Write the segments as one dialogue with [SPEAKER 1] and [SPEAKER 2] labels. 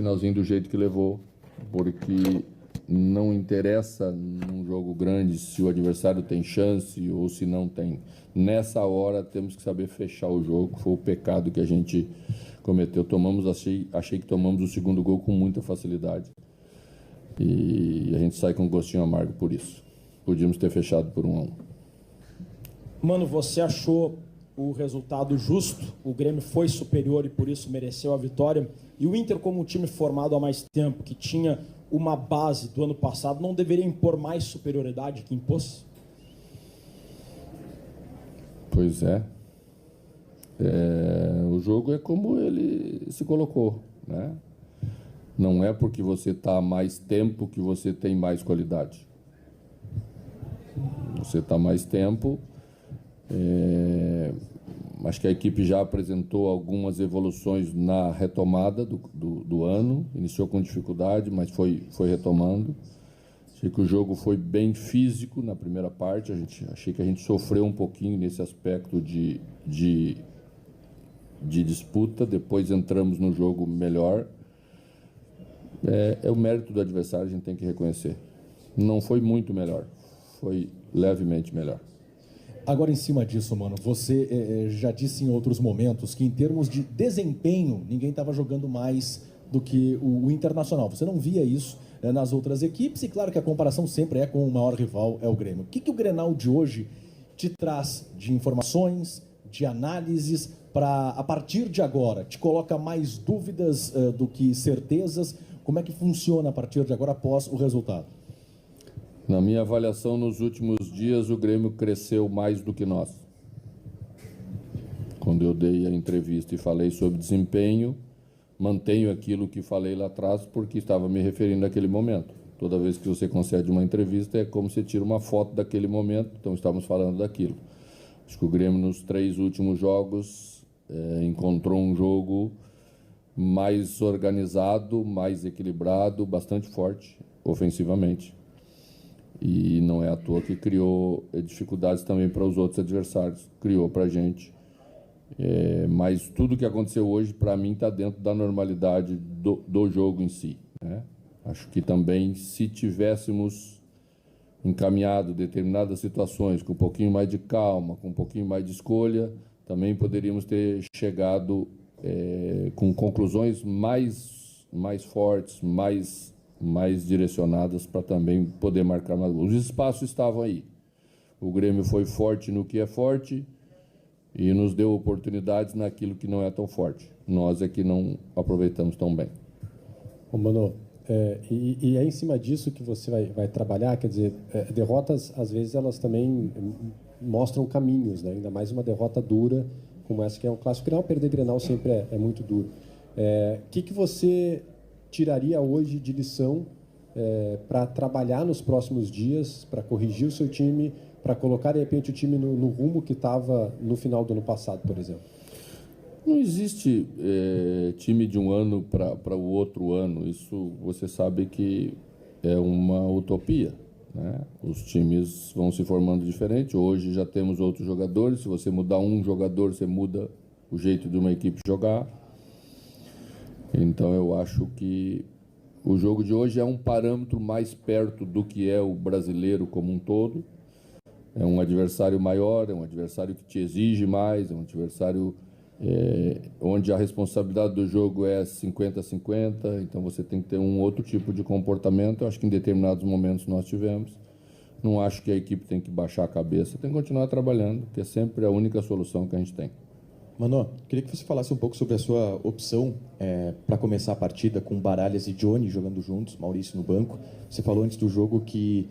[SPEAKER 1] finalzinho do jeito que levou, porque não interessa num jogo grande se o adversário tem chance ou se não tem. Nessa hora temos que saber fechar o jogo, foi o pecado que a gente cometeu. Achei que tomamos o segundo gol com muita facilidade e a gente sai com um gostinho amargo por isso. Podíamos ter fechado por 1-1.
[SPEAKER 2] Mano, você achou o resultado justo? O Grêmio foi superior e por isso mereceu a vitória? E o Inter, como um time formado há mais tempo, que tinha uma base do ano passado, não deveria impor mais superioridade que impôs?
[SPEAKER 1] Pois é. O jogo é como ele se colocou, né? Não é porque você está há mais tempo que você tem mais qualidade. Você está há mais tempo. Acho que a equipe já apresentou algumas evoluções na retomada do ano. Iniciou com dificuldade, mas foi retomando. Achei que o jogo foi bem físico na primeira parte. Achei que a gente sofreu um pouquinho nesse aspecto de disputa. Depois entramos no jogo melhor. É o mérito do adversário, a gente tem que reconhecer. Não foi muito melhor, foi levemente melhor.
[SPEAKER 3] Agora, em cima disso, mano, você já disse em outros momentos que, em termos de desempenho, ninguém estava jogando mais do que o Internacional. Você não via isso nas outras equipes, e claro que a comparação sempre é com o maior rival, é o Grêmio. O que o Grenal de hoje te traz de informações, de análises, para, a partir de agora, te coloca mais dúvidas do que certezas? Como é que funciona a partir de agora, após o resultado?
[SPEAKER 1] Na minha avaliação, nos últimos dias, o Grêmio cresceu mais do que nós. Quando eu dei a entrevista e falei sobre desempenho, mantenho aquilo que falei lá atrás, porque estava me referindo àquele momento. Toda vez que você concede uma entrevista, é como se tira uma foto daquele momento, então estamos falando daquilo. Acho que o Grêmio, nos 3 últimos jogos, encontrou um jogo mais organizado, mais equilibrado, bastante forte, ofensivamente. E não é à toa que criou dificuldades também para os outros adversários. Criou para a gente. Mas tudo que aconteceu hoje, para mim, está dentro da normalidade do jogo em si, né? Acho que também, se tivéssemos encaminhado determinadas situações com um pouquinho mais de calma, com um pouquinho mais de escolha, também poderíamos ter chegado com conclusões mais fortes, mais direcionadas para também poder marcar mais gols. Os espaços estavam aí. O Grêmio foi forte no que é forte e nos deu oportunidades naquilo que não é tão forte. Nós é que não aproveitamos tão bem.
[SPEAKER 4] Ô, Mano, e é em cima disso que você vai trabalhar, quer dizer, derrotas, às vezes, elas também mostram caminhos, né? Ainda mais uma derrota dura, como essa que é um clássico Grenal. Perder Grenal sempre é muito duro. O que você tiraria hoje de lição para trabalhar nos próximos dias, para corrigir o seu time, para colocar, de repente, o time no rumo que estava no final do ano passado, por exemplo?
[SPEAKER 1] Não existe time de um ano para o outro ano. Isso você sabe que é uma utopia, né? Os times vão se formando diferente. Hoje já temos outros jogadores. Se você mudar um jogador, você muda o jeito de uma equipe jogar. Então eu acho que o jogo de hoje é um parâmetro mais perto do que é o brasileiro como um todo. É um adversário maior, é um adversário que te exige mais, é um adversário onde a responsabilidade do jogo é 50-50, então você tem que ter um outro tipo de comportamento. Eu acho que em determinados momentos nós tivemos. Não acho que a equipe tem que baixar a cabeça, tem que continuar trabalhando, que é sempre a única solução que a gente tem.
[SPEAKER 5] Mano, queria que você falasse um pouco sobre a sua opção para começar a partida com Baralhas e Johnny jogando juntos, Maurício no banco. Você falou antes do jogo que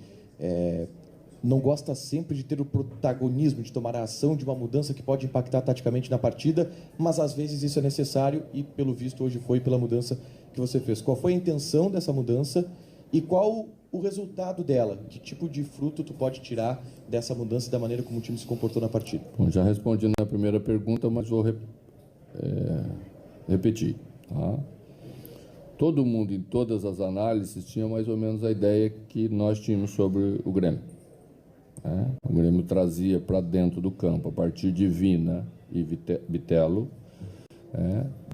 [SPEAKER 5] não gosta sempre de ter o protagonismo, de tomar a ação de uma mudança que pode impactar taticamente na partida, mas às vezes isso é necessário e, pelo visto, hoje foi pela mudança que você fez. Qual foi a intenção dessa mudança e qual o resultado dela? Que tipo de fruto tu pode tirar dessa mudança e da maneira como o time se comportou na partida?
[SPEAKER 1] Bom, já respondi na primeira pergunta, mas vou repetir. Tá? Todo mundo, em todas as análises, tinha mais ou menos a ideia que nós tínhamos sobre o Grêmio. O Grêmio trazia para dentro do campo, a partir de Vina e Bitelo,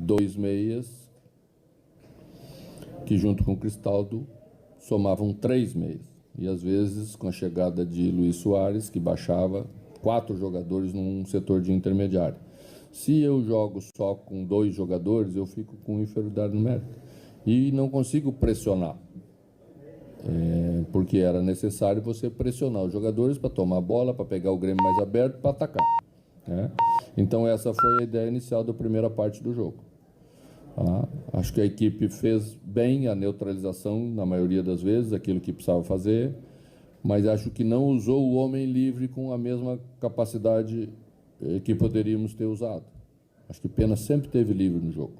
[SPEAKER 1] 2 meias que junto com o Cristaldo somavam 3 meias. E às vezes, com a chegada de Luiz Soares, que baixava 4 jogadores num setor de intermediário. Se eu jogo só com 2 jogadores, eu fico com inferioridade numérica. E não consigo pressionar. Porque era necessário você pressionar os jogadores para tomar a bola, para pegar o Grêmio mais aberto, para atacar. Então essa foi a ideia inicial da primeira parte do jogo. Acho que a equipe fez bem a neutralização, na maioria das vezes, aquilo que precisava fazer, mas acho que não usou o homem livre com a mesma capacidade que poderíamos ter usado. Acho que Pena sempre teve livre no jogo.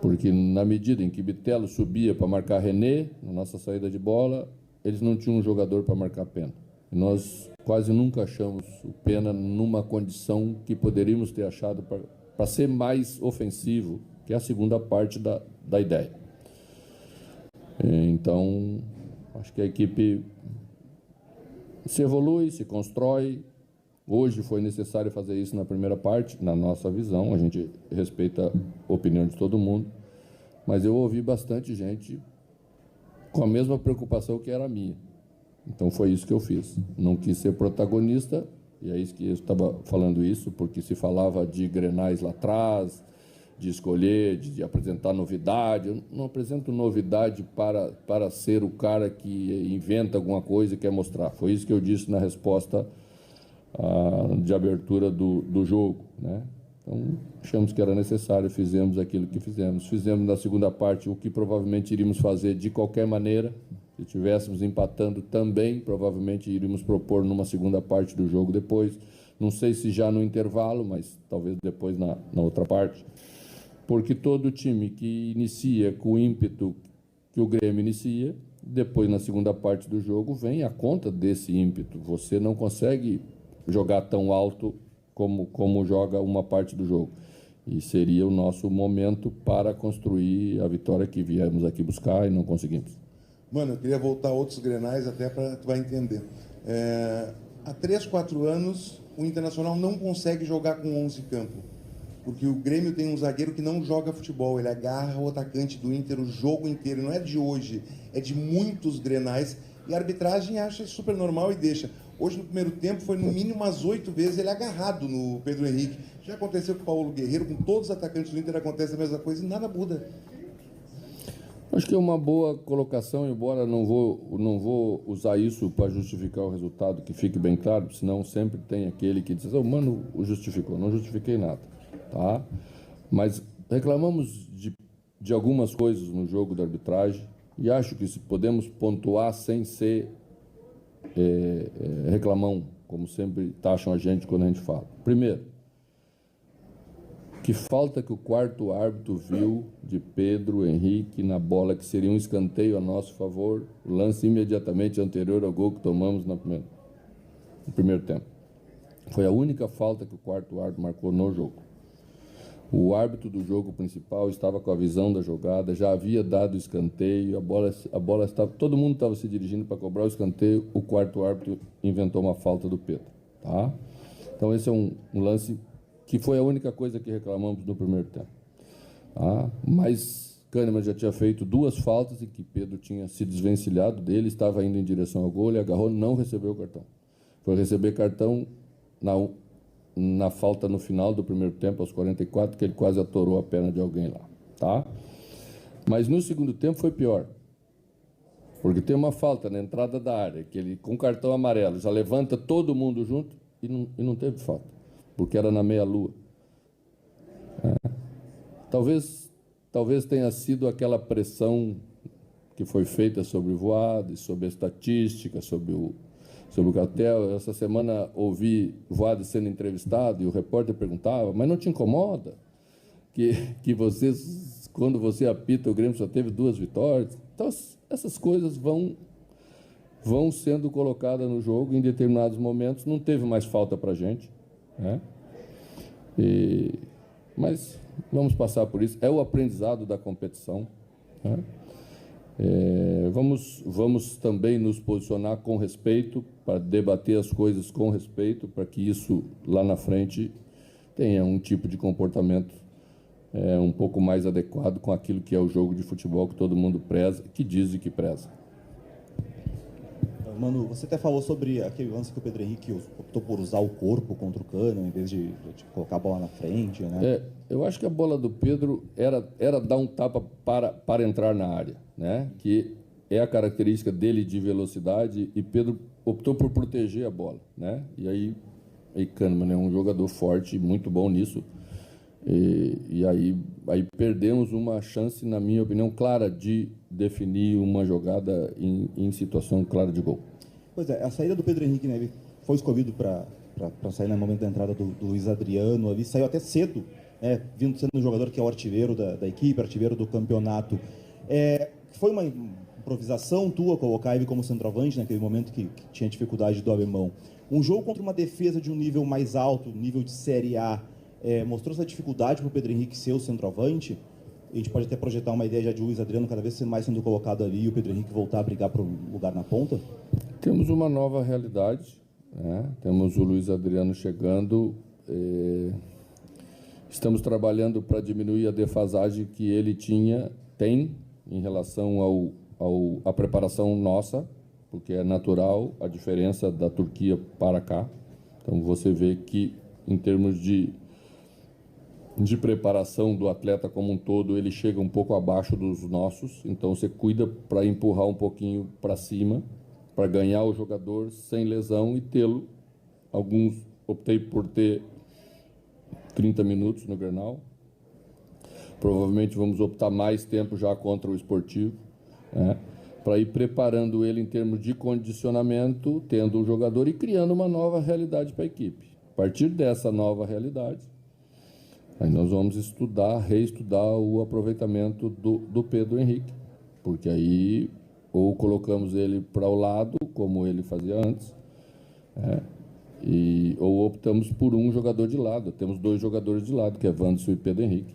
[SPEAKER 1] Porque na medida em que Bitelo subia para marcar René, na nossa saída de bola, eles não tinham um jogador para marcar Pena. E nós quase nunca achamos o Pena numa condição que poderíamos ter achado para ser mais ofensivo, que é a segunda parte da ideia. Então, acho que a equipe se evolui, se constrói. Hoje foi necessário fazer isso na primeira parte, na nossa visão. A gente respeita a opinião de todo mundo, mas eu ouvi bastante gente com a mesma preocupação que era a minha. Então foi isso que eu fiz. Não quis ser protagonista, e é isso que eu estava falando isso, porque se falava de Grenais lá atrás, de escolher, de apresentar novidade. Eu não apresento novidade para ser o cara que inventa alguma coisa e quer mostrar. Foi isso que eu disse na resposta de abertura do jogo, né? Então, achamos que era necessário, fizemos aquilo que fizemos. Fizemos na segunda parte o que provavelmente iríamos fazer de qualquer maneira. Se estivéssemos empatando também, provavelmente iríamos propor numa segunda parte do jogo depois. Não sei se já no intervalo, mas talvez depois na outra parte. Porque todo time que inicia com o ímpeto que o Grêmio inicia, depois na segunda parte do jogo vem a conta desse ímpeto. Você não consegue jogar tão alto como joga uma parte do jogo. E seria o nosso momento para construir a vitória que viemos aqui buscar e não conseguimos.
[SPEAKER 6] Mano, eu queria voltar a outros Grenais até para tu vai entender. Há 3, 4 anos, o Internacional não consegue jogar com 11 em campo. Porque o Grêmio tem um zagueiro que não joga futebol, ele agarra o atacante do Inter o jogo inteiro, não é de hoje, é de muitos Grenais, e a arbitragem acha super normal e deixa. Hoje, no primeiro tempo, foi no mínimo umas 8 vezes ele agarrado no Pedro Henrique. Já aconteceu com o Paulo Guerreiro, com todos os atacantes do Inter acontece a mesma coisa e nada muda.
[SPEAKER 1] Acho que é uma boa colocação, embora não vou usar isso para justificar o resultado, que fique bem claro, senão sempre tem aquele que diz, mano, justificou, não justifiquei nada. Tá? Mas reclamamos de algumas coisas no jogo da arbitragem e acho que se podemos pontuar sem ser reclamão, como sempre taxam a gente quando a gente fala. Primeiro, que falta que o quarto árbitro viu de Pedro Henrique na bola que seria um escanteio a nosso favor, o lance imediatamente anterior ao gol que tomamos no primeiro tempo. Foi a única falta que o quarto árbitro marcou no jogo. O árbitro do jogo principal estava com a visão da jogada, já havia dado escanteio, a bola estava, todo mundo estava se dirigindo para cobrar o escanteio, o quarto árbitro inventou uma falta do Pedro. Tá? Então esse é um lance que foi a única coisa que reclamamos no primeiro tempo. Tá? Mas Kahneman já tinha feito 2 faltas em que Pedro tinha se desvencilhado dele, estava indo em direção ao gol, ele agarrou, não recebeu o cartão. Foi receber cartão na falta no final do primeiro tempo, aos 44, que ele quase atorou a perna de alguém lá. Tá? Mas no segundo tempo foi pior. Porque tem uma falta na entrada da área, que ele, com cartão amarelo, já levanta todo mundo junto e não teve falta, porque era na meia-lua. Talvez tenha sido aquela pressão que foi feita sobre o Voaden, sobre a estatística, sobre o cartel. Essa semana ouvi o Voaden sendo entrevistado e o repórter perguntava, mas não te incomoda que vocês, quando você apita, o Grêmio só teve 2 vitórias? Então, essas coisas vão sendo colocadas no jogo em determinados momentos. Não teve mais falta para a gente, né? Mas vamos passar por isso. É o aprendizado da competição, né? Vamos também nos posicionar com respeito, para debater as coisas com respeito, para que isso lá na frente tenha um tipo de comportamento um pouco mais adequado com aquilo que é o jogo de futebol que todo mundo preza, que diz e que preza.
[SPEAKER 7] Manu, você até falou sobre aquele lance que o Pedro Henrique optou por usar o corpo contra o Cano, em vez de colocar a bola na frente, né?
[SPEAKER 1] Eu acho que a bola do Pedro era dar um tapa para entrar na área, né? Que é a característica dele de velocidade, e Pedro optou por proteger a bola, né? E aí Kahneman é um jogador forte, muito bom nisso, e aí perdemos uma chance, na minha opinião, clara de definir uma jogada em situação clara de gol.
[SPEAKER 7] Pois é, a saída do Pedro Henrique, né, ele foi escolhido para sair no momento da entrada do Luiz Adriano, ali saiu até cedo, sendo um jogador que é o artilheiro da equipe, artilheiro do campeonato. Foi uma improvisação tua colocar ele como centroavante naquele momento que tinha dificuldade do alemão. Um jogo contra uma defesa de um nível mais alto, nível de Série A, mostrou essa dificuldade para o Pedro Henrique ser o centroavante? A gente pode até projetar uma ideia já de Luiz Adriano cada vez mais sendo colocado ali e o Pedro Henrique voltar a brigar para um lugar na ponta?
[SPEAKER 1] Temos uma nova realidade, né? Temos o Luiz Adriano chegando, estamos trabalhando para diminuir a defasagem que ele tem em relação à preparação nossa, porque é natural a diferença da Turquia para cá. Então você vê que em termos de preparação do atleta como um todo, ele chega um pouco abaixo dos nossos, então você cuida para empurrar um pouquinho para cima, para ganhar o jogador sem lesão e tê-lo. Optei por ter 30 minutos no Grenal, provavelmente vamos optar mais tempo já contra o Esportivo, né, para ir preparando ele em termos de condicionamento, tendo o jogador e criando uma nova realidade para a equipe. A partir dessa nova realidade, aí nós vamos reestudar o aproveitamento do Pedro Henrique, porque aí ou colocamos ele para o lado, como ele fazia antes, ou optamos por um jogador de lado. Temos 2 jogadores de lado, que é Wanderson e Pedro Henrique.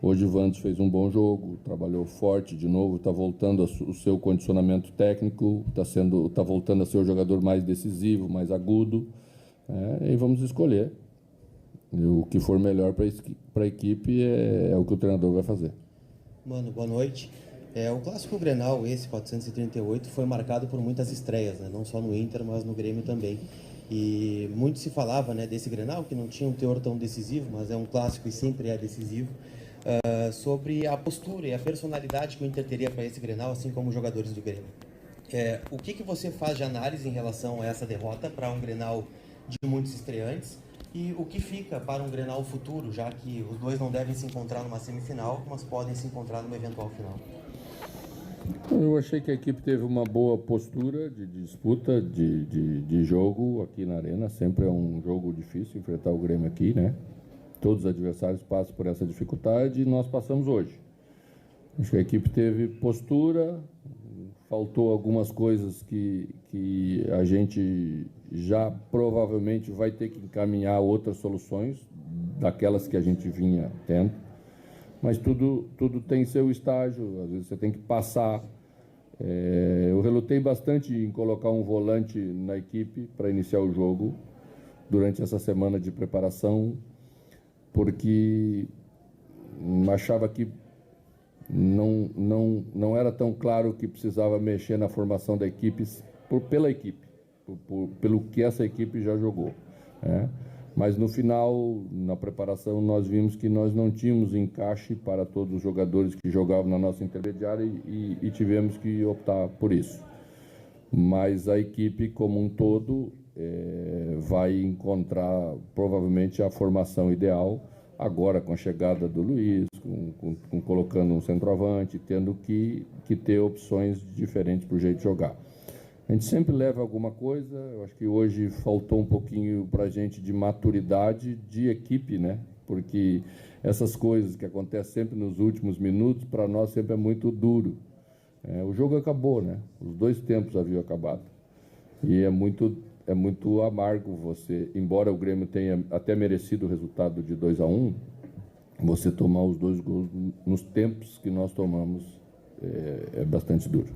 [SPEAKER 1] Hoje o Wanderson fez um bom jogo, trabalhou forte de novo, está voltando ao seu condicionamento técnico, está voltando a ser o jogador mais decisivo, mais agudo, e vamos escolher. O que for melhor para a equipe é o que o treinador vai fazer.
[SPEAKER 8] Mano, boa noite. O clássico Grenal, esse 438, foi marcado por muitas estreias, né? Não só no Inter, mas no Grêmio também. E muito se falava, né, desse Grenal, que não tinha um teor tão decisivo, mas é um clássico e sempre é decisivo, sobre a postura e a personalidade que o Inter teria para esse Grenal, assim como os jogadores do Grêmio. O que você faz de análise em relação a essa derrota para um Grenal de muitos estreantes? E o que fica para um Grenal futuro, já que os dois não devem se encontrar numa semifinal, mas podem se encontrar numa eventual final?
[SPEAKER 1] Eu achei que a equipe teve uma boa postura de disputa, de jogo aqui na Arena. Sempre é um jogo difícil enfrentar o Grêmio aqui, né? Todos os adversários passam por essa dificuldade e nós passamos hoje. Acho que a equipe teve postura, faltou algumas coisas que a gente já provavelmente vai ter que encaminhar outras soluções daquelas que a gente vinha tendo, mas tudo tem seu estágio, às vezes você tem que passar. Eu relutei bastante em colocar um volante na equipe para iniciar o jogo durante essa semana de preparação, porque achava que não era tão claro que precisava mexer na formação da equipe pela equipe, pelo que essa equipe já jogou, né? Mas no final, na preparação, nós vimos que nós não tínhamos encaixe para todos os jogadores que jogavam na nossa intermediária e tivemos que optar por isso. Mas a equipe como um todo vai encontrar provavelmente a formação ideal agora com a chegada do Luiz, colocando um centroavante, tendo que ter opções diferentes para o jeito de jogar. A gente sempre leva alguma coisa. Eu acho que hoje faltou um pouquinho para a gente de maturidade de equipe, né? Porque essas coisas que acontecem sempre nos últimos minutos, para nós sempre é muito duro. O jogo acabou, né? Os 2 tempos haviam acabado. E é muito amargo você, embora o Grêmio tenha até merecido o resultado de 2-1, você tomar os 2 gols nos tempos que nós tomamos é bastante duro.